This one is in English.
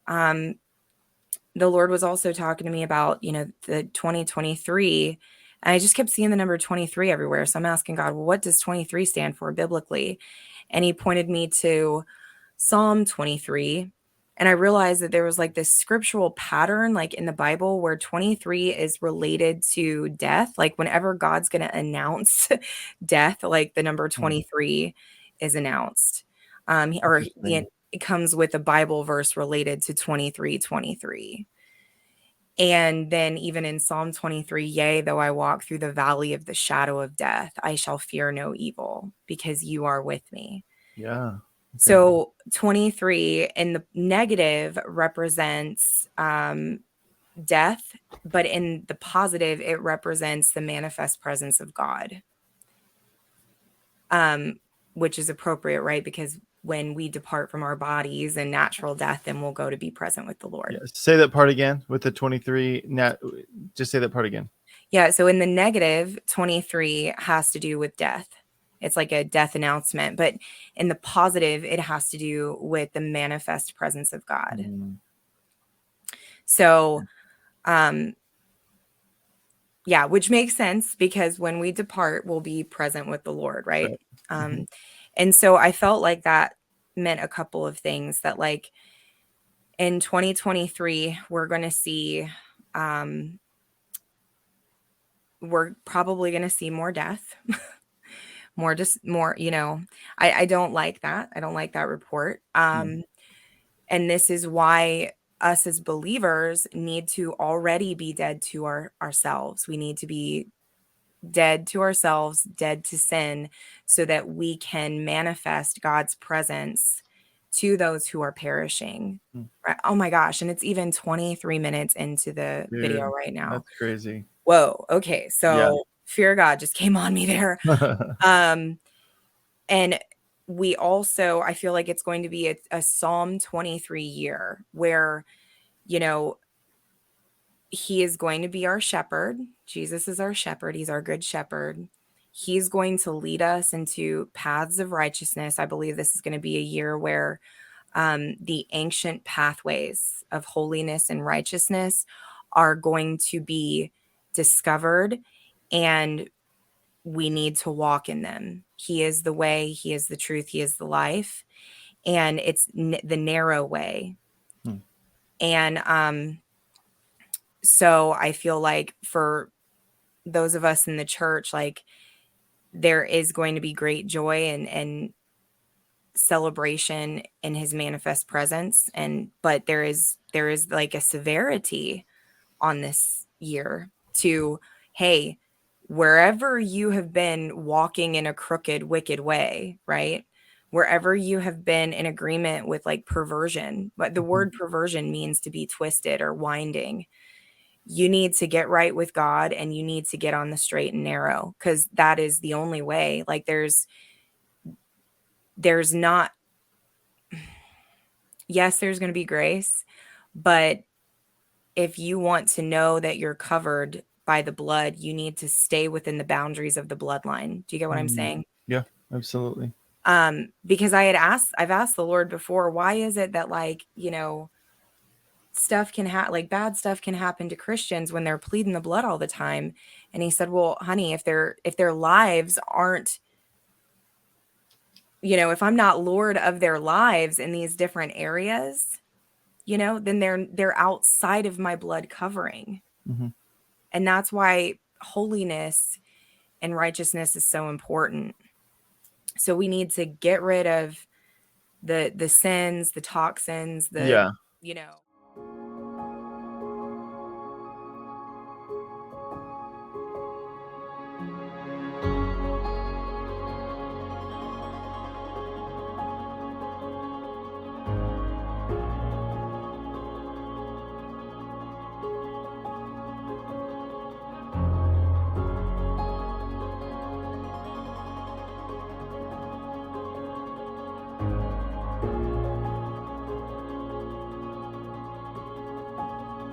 the Lord was also talking to me about, the 2023. And I just kept seeing the number 23 everywhere. So I'm asking God, well, what does 23 stand for biblically? And he pointed me to Psalm 23. And I realized that there was like this scriptural pattern, like in the Bible, where 23 is related to death. Like whenever God's going to announce death, like the number 23 is announced. It comes with a Bible verse related to 23:23. And then even in Psalm 23, yea, though I walk through the valley of the shadow of death, I shall fear no evil because you are with me. Yeah. Okay. So 23 in the negative represents death, but in the positive, it represents the manifest presence of God, which is appropriate, right? Because when we depart from our bodies and natural death, then we'll go to be present with the Lord. Yeah. Say that part again with the 23. Just say that part again. Yeah. So in the negative, 23 has to do with death. It's like a death announcement. But in the positive, it has to do with the manifest presence of God. So, yeah, which makes sense because when we depart, we'll be present with the Lord, right? And so I felt like that meant a couple of things, that like in 2023, we're going to see, we're probably going to see more death, more, I don't like that. I don't like that report. And this is why us as believers need to already be dead to ourselves. We need to be dead to ourselves, dead to sin, so that we can manifest God's presence to those who are perishing. Right? Oh my gosh. And it's even 23 minutes into the video right now. That's crazy. Whoa. Okay. So fear of God just came on me there. And we also, I feel like it's going to be a Psalm 23 year where, he is going to be our shepherd. Jesus is our shepherd. He's our good shepherd. He's going to lead us into paths of righteousness. I believe this is going to be a year where the ancient pathways of holiness and righteousness are going to be discovered, and we need to walk in them. He is the way, he is the truth, he is the life, and it's the narrow way. And so I feel like for those of us in the church, like there is going to be great joy and celebration in his manifest presence. But there is like a severity on this year to, hey, wherever you have been walking in a crooked, wicked way, right? Wherever you have been in agreement with like perversion, but the word perversion means to be twisted or winding. You need to get right with God, and you need to get on the straight and narrow, because that is the only way. Like there's not, yes, there's going to be grace, but if you want to know that you're covered by the blood, you need to stay within the boundaries of the bloodline. Do you get what I'm saying? Yeah, absolutely. Because I've asked the Lord before, why is it that like, stuff can happen, like bad stuff can happen to Christians when they're pleading the blood all the time? And he said, well, honey, if their lives aren't, if I'm not Lord of their lives in these different areas, then they're outside of my blood covering. And that's why holiness and righteousness is so important. So we need to get rid of the sins, the toxins,